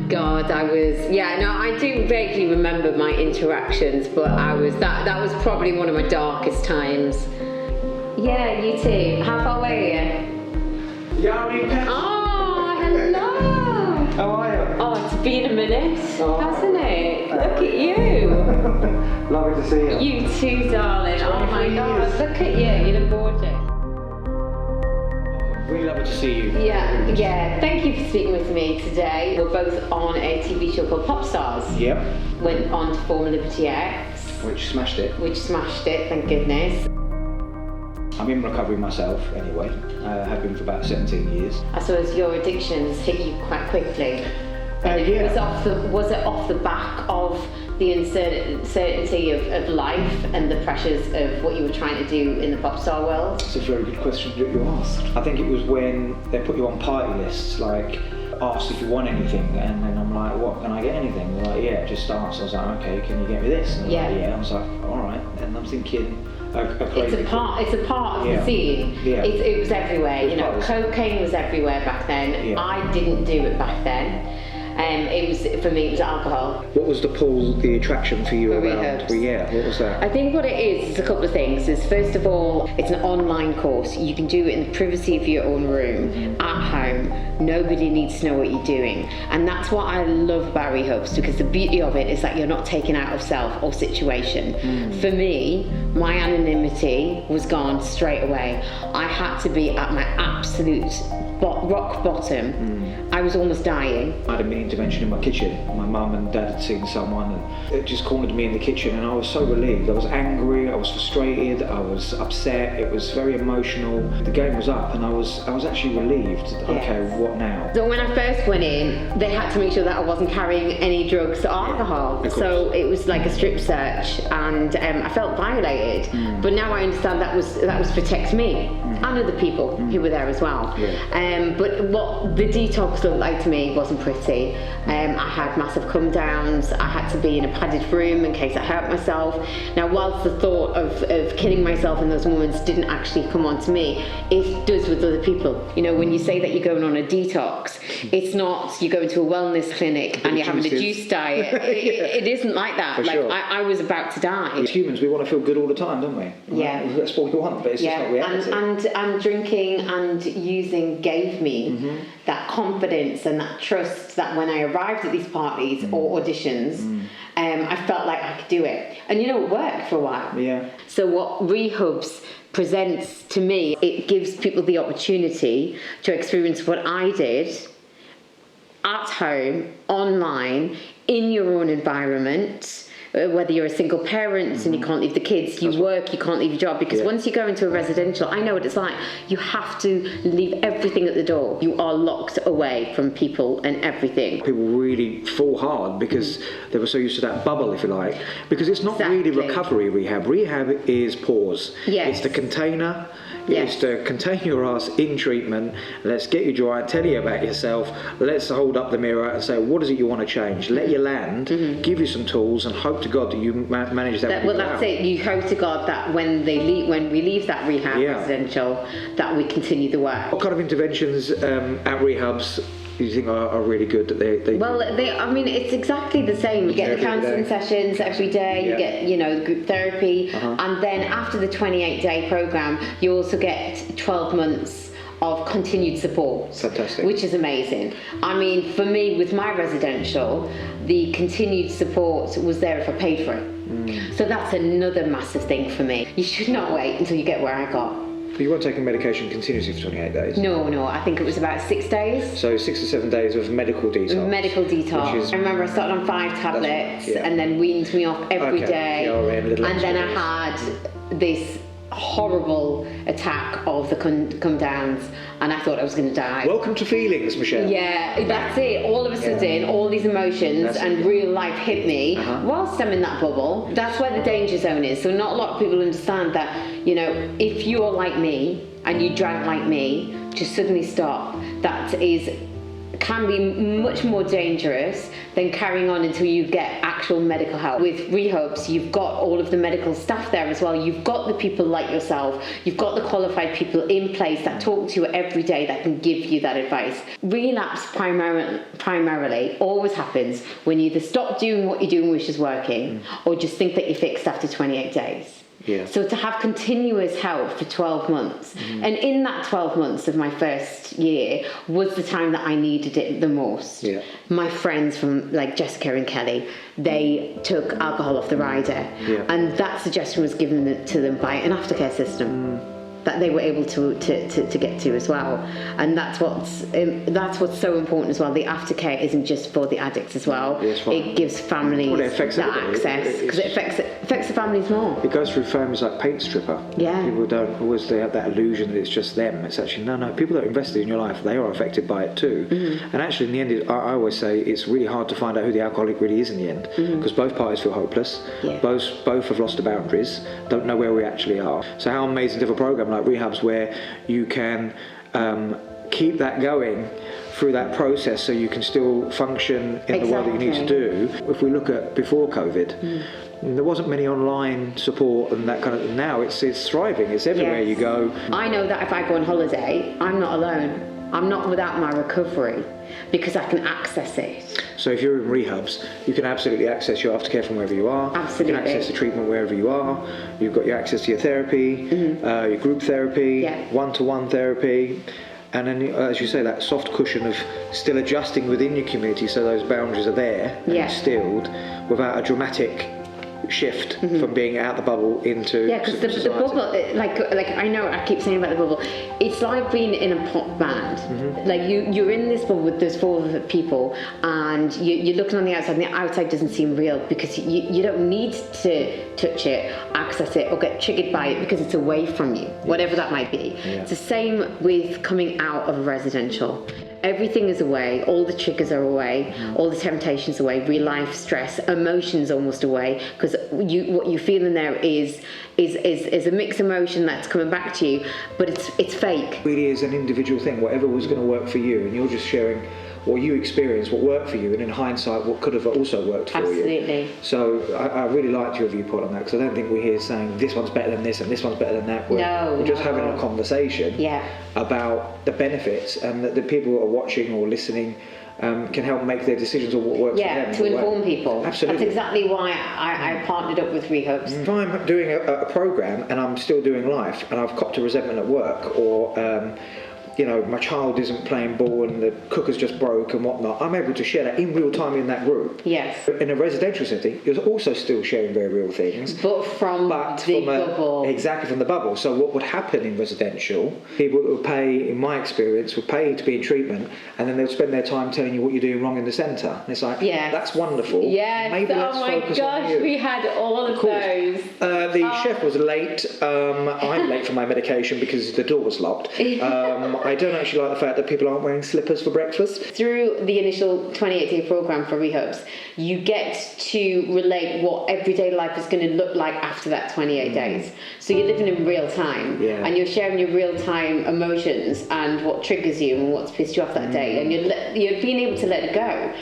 God, I do vaguely remember my interactions, but that was probably one of my darkest times. Yeah, you too. How far away are you? Yeah, I mean, oh, hello. How are you? Oh, it's been a minute, hasn't it? Look at you. Lovely to see you. You too, darling. Oh my God, look at you. You look gorgeous. Really lovely to see you. Yeah. Thank you for speaking with me today. We're both on a TV show called Pop Stars. Yep. Went on to form Liberty X. Which smashed it. Thank goodness. I'm in recovery myself, anyway. Have been for about 17 years. I suppose your addictions hit you quite quickly. Yeah. Was it off the back of the uncertainty of life and the pressures of what you were trying to do in the pop star world? That's a very good question that you asked. I think it was when they put you on party lists, like, asked if you want anything, and then I'm like, what, can I get anything? They're like, yeah, just ask. I was like, okay, can you get me this? And they're like, yeah. I was like, all right. And I'm thinking, it's a part of the scene. Yeah. It was everywhere. Cocaine was everywhere back then. Yeah. I didn't do it back then. For me, it was alcohol. What was the attraction for you around? Rehubs. Yeah, what was that? I think what it is a couple of things. Is first of all, it's an online course. You can do it in the privacy of your own room, at home. Nobody needs to know what you're doing. And that's what I love about Rehubs, because the beauty of it is that you're not taken out of self or situation. For me, my anonymity was gone straight away. I had to be at my absolute rock bottom. I was almost dying. I had a mini intervention in my kitchen. My mum and dad had seen someone, and it just cornered me in the kitchen, and I was so relieved. I was angry, I was frustrated, I was upset, it was very emotional. The game was up, and I was actually relieved. Okay, what now? So when I first went in, they had to make sure that I wasn't carrying any drugs or alcohol. So it was like a strip search, and I felt violated. But now I understand that was to protect me and other people who were there as well. But what the detox looked like to me wasn't pretty. I had massive come downs. I had to be in a padded room in case I hurt myself. Now, whilst the thought of killing myself in those moments didn't actually come onto me, it does with other people. When you say that you're going on a detox, it's not you go into a wellness clinic and you're having a juice diet. It isn't like that. Sure. I was about to die. As humans, we want to feel good all the time, don't we? Yeah. That's what we want, but it's just not reality. And drinking and using gave me that confidence and that trust that when I arrived at these parties or auditions, I felt like I could do it. And it worked for a while. Yeah. So what Rehubs presents to me, it gives people the opportunity to experience what I did at home, online, in your own environment. Whether you're a single parent and you can't leave the kids, you work, you can't leave your job, because once you go into a residential, I know what it's like. You have to leave everything at the door. You are locked away from people and everything. People really fall hard because they were so used to that bubble, if you like. Because it's not really recovery rehab. Rehab is pause. Yes. It's the container. It's to contain your ass in treatment. Let's get you dry, tell you about yourself. Let's hold up the mirror and say, what is it you want to change? Let you land, give you some tools, and hope to God that you manage that. Well, that's it. You hope to God that when we leave that rehab residential, that we continue the work. What kind of interventions at Rehubs do you think are really good that they Well, it's exactly the same. You get the counselling sessions every day, you get, group therapy, and then after the 28-day programme, you also get 12 months of continued support. Fantastic. Which is amazing. For me, with my residential, the continued support was there if I paid for it. So that's another massive thing for me. You should not wait until you get where I got. But you weren't taking medication continuously for 28 days? No, I think it was about 6 days. So 6 or 7 days of medical detox? Medical detox. I remember I started on 5 tablets and then weaned me off every day. And then I had this horrible attack of the come downs, and I thought I was going to die. Welcome to feelings, Michelle. Yeah, that's it. All of a sudden, all these emotions and real life hit me whilst I'm in that bubble. That's where the danger zone is. So not a lot of people understand that, if you're like me and you drank like me, just suddenly stop. That is can be much more dangerous than carrying on until you get actual medical help. With Rehubs, you've got all of the medical staff there as well. You've got the people like yourself. You've got the qualified people in place that talk to you every day that can give you that advice. Relapse primarily always happens when you either stop doing what you're doing, which is working, or just think that you're fixed after 28 days. Yeah. So to have continuous help for 12 months, and in that 12 months of my first year was the time that I needed it the most. Yeah. My friends from like Jessica and Kelly, they took alcohol off the rider, and that suggestion was given to them by an aftercare system that they were able to get to as well. And that's what's so important as well. The aftercare isn't just for the addicts as well. Yes, it gives families that access, because it affects the families more. It goes through families like paint stripper. Yeah. People don't always, they have that illusion that it's just them. It's actually, no, people that are invested in your life, they are affected by it too. And actually in the end, I always say it's really hard to find out who the alcoholic really is in the end, because both parties feel hopeless. Yeah. Both have lost the boundaries, don't know where we actually are. So how amazing to have a program like Rehabs where you can keep that going through that process, so you can still function in the way that you need to do. If we look at before COVID, there wasn't many online support and that kind of. Now it's thriving. It's everywhere you go. I know that if I go on holiday, I'm not alone. I'm not without my recovery, because I can access it. So if you're in Rehabs, you can absolutely access your aftercare from wherever you are. Absolutely. You can access the treatment wherever you are. You've got your access to your therapy, your group therapy, one-to-one therapy. And then, as you say, that soft cushion of still adjusting within your community, so those boundaries are there and instilled without a dramatic shift from being out the bubble into because the bubble, like I know I keep saying about the bubble, it's like being in a pop band. Like you're in this bubble with those 4 other people, and you're looking on the outside, and the outside doesn't seem real, because you don't need to touch it, access it, or get triggered by it, because it's away from you, whatever that might be. It's the same with coming out of a residential. Everything is away, all the triggers are away, all the temptations away, real life stress, emotions almost away, because what you feel in there is a mixed emotion that's coming back to you, but it's fake. It really is an individual thing, whatever was going to work for you, and you're just sharing what you experienced, what worked for you, and in hindsight what could have also worked for you. Absolutely. So I really liked your viewpoint on that, because I don't think we're here saying this one's better than this and this one's better than that. We're just having a conversation about the benefits, and that the people who are watching or listening can help make their decisions on what works for them. To inform people. Absolutely. That's exactly why I partnered up with Rehubs. If I'm doing a program and I'm still doing life, and I've copped a resentment at work, or my child isn't playing ball and the cooker's just broke and whatnot, I'm able to share that in real time in that group. Yes. In a residential setting, you're also still sharing very real things. But from the bubble. Exactly, from the bubble. So what would happen in residential, people that would pay, in my experience, would pay to be in treatment, and then they'll spend their time telling you what you're doing wrong in the centre. And it's like, that's wonderful. Yes. Maybe let's focus on you. We had all of those. The chef was late. I'm late for my medication because the door was locked. I don't actually like the fact that people aren't wearing slippers for breakfast. Through the initial 28-day program for Rehubs, you get to relate what everyday life is going to look like after that 28 days. So you're living in real time, and you're sharing your real time emotions and what triggers you and what's pissed you off that day, and you're being able to let it go.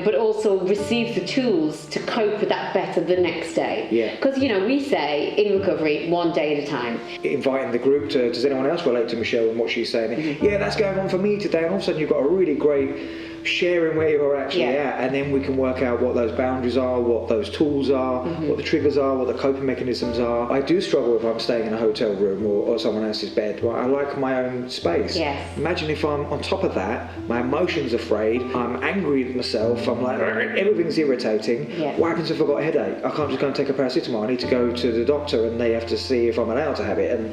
But also receive the tools to cope with that better the next day. Because we say in recovery, one day at a time. Inviting the group to, does anyone else relate to Michelle and what she's saying? That's going on for me today, and all of a sudden you've got a really great sharing where you're actually at, and then we can work out what those boundaries are, what those tools are, what the triggers are, what the coping mechanisms are. I do struggle if I'm staying in a hotel room or someone else's bed. Well, I like my own space. Imagine if I'm on top of that, my emotions are frayed, I'm angry at myself, I'm like, everything's irritating. What happens if I've got a headache? I can't just go and take a paracetamol. I need to go to the doctor, and they have to see if I'm allowed to have it. And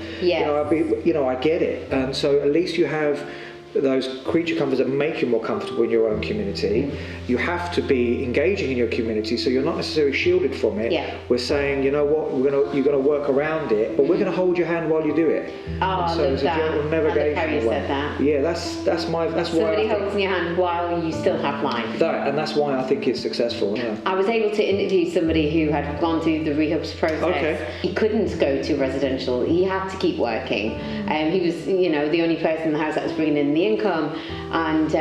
I get it. And so at least you have those creature comforts that make you more comfortable in your own community. You have to be engaging in your community, so you're not necessarily shielded from it. We're saying, you know what, you're going to work around it, but we're going to hold your hand while you do it. So it's a gentle navigation. Said that. That's why. Somebody holds in your hand while you still have life. And that's why I think it's successful. I was able to interview somebody who had gone through the Rehubs process. He couldn't go to residential. He had to keep working. He was, the only person in the house that was bringing in the the income, and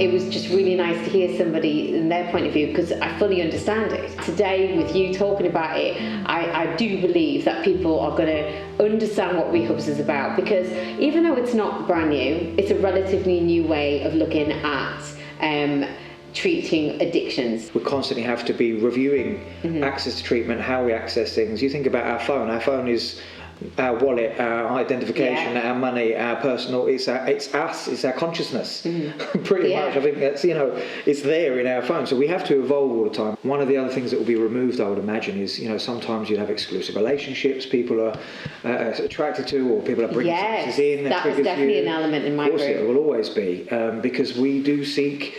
it was just really nice to hear somebody in their point of view, because I fully understand it. Today, with you talking about it, I do believe that people are going to understand what Rehubs is about, because even though it's not brand new, it's a relatively new way of looking at treating addictions. We constantly have to be reviewing access to treatment, how we access things. You think about our phone. Our phone is our wallet, our identification, our money, our personal. It's us. It's our consciousness. Pretty much. I think that's, it's there in our phone. So we have to evolve all the time. One of the other things that will be removed, I would imagine, is sometimes you have exclusive relationships people are attracted to, or people are bringing substances in. That was definitely an element in my group. Of course, it will always be, because we do seek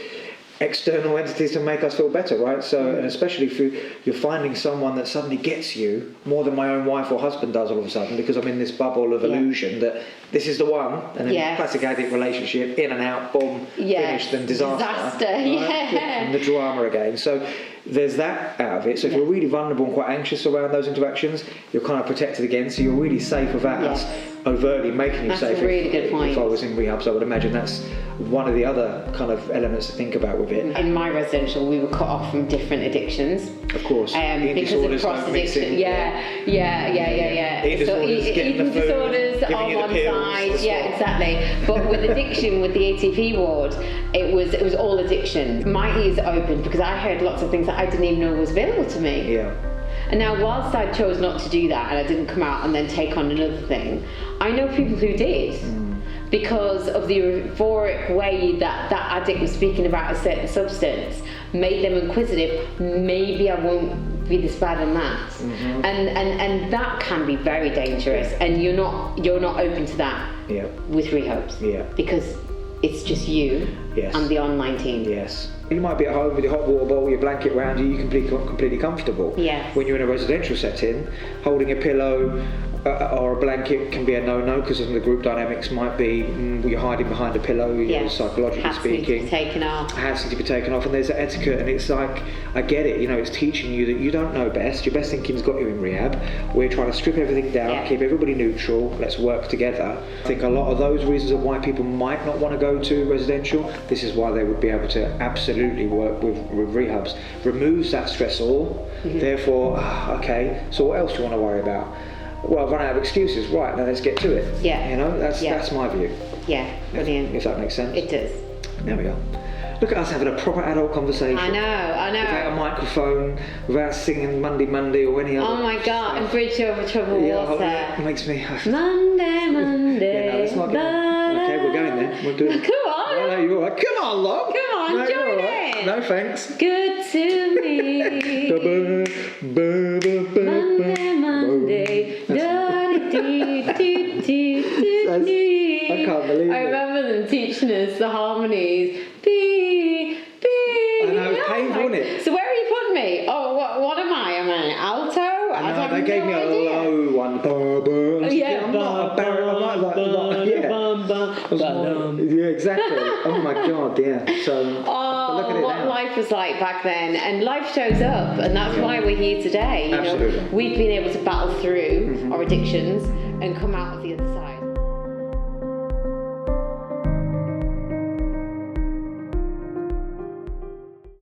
external entities to make us feel better, right? So, and especially if you're finding someone that suddenly gets you more than my own wife or husband does all of a sudden, because I'm in this bubble of illusion that this is the one, and then classic addict relationship, in and out, boom, finished, and disaster. Right? And the drama again. So there's that out of it. So if you're really vulnerable and quite anxious around those interactions, you're kind of protected again, so you're really safe without us overtly making you safe. That's a really good point. If I was in Rehubs, I would imagine that's one of the other kind of elements to think about with it. In my residential, we were cut off from different addictions. Of course. Because of cross addiction. Eating disorders on one side. Yeah, exactly. But with addiction, with the ATP ward, it was all addiction. My ears opened because I heard lots of things that I didn't even know was available to me. Yeah. And now, whilst I chose not to do that, and I didn't come out and then take on another thing, I know people who did. Because of the euphoric way that addict was speaking about a certain substance, made them inquisitive. Maybe I won't be this bad on that, and that can be very dangerous. And you're not open to that with Rehubs, because it's just you and the online team. Yes. You might be at home with your hot water bottle, your blanket around you, you're completely comfortable. Yes. When you're in a residential setting, holding a pillow or a blanket can be a no-no, because of the group dynamics might be you're hiding behind a pillow, psychologically speaking. Hats need to be taken off, and there's an etiquette, and it's like, I get it, it's teaching you that you don't know best. Your best thinking's got you in rehab. We're trying to strip everything down, keep everybody neutral, let's work together. I think a lot of those reasons of why people might not want to go to residential, this is why they would be able to absolutely work with Rehubs. Removes that stressor, therefore, so what else do you want to worry about? Well, I've run out of excuses. Right, now let's get to it. That's my view. Yeah, brilliant. If that makes sense. It does. There we are. Look at us having a proper adult conversation. I know. Without a microphone, without singing Monday or any other. Oh my God! And Bridge Over Troubled Water. It makes me. Monday. No, let's not get. Okay, we're going then. We'll do it. Come on. No, you're all right. Come on, love. Come on, join in. No thanks. Good to me. Monday. I can't believe it. I remember them teaching us the harmonies. I know, it's painful, isn't it? So where are you putting me? Oh, what am I? Am I an alto? I know, they gave me a low one. I'm not a baritone. Yeah, exactly. Oh my God, yeah. So look at it what now. life was like back then, and life shows up, and that's why we're here today. Absolutely. We've been able to battle through our addictions and come out of the other side.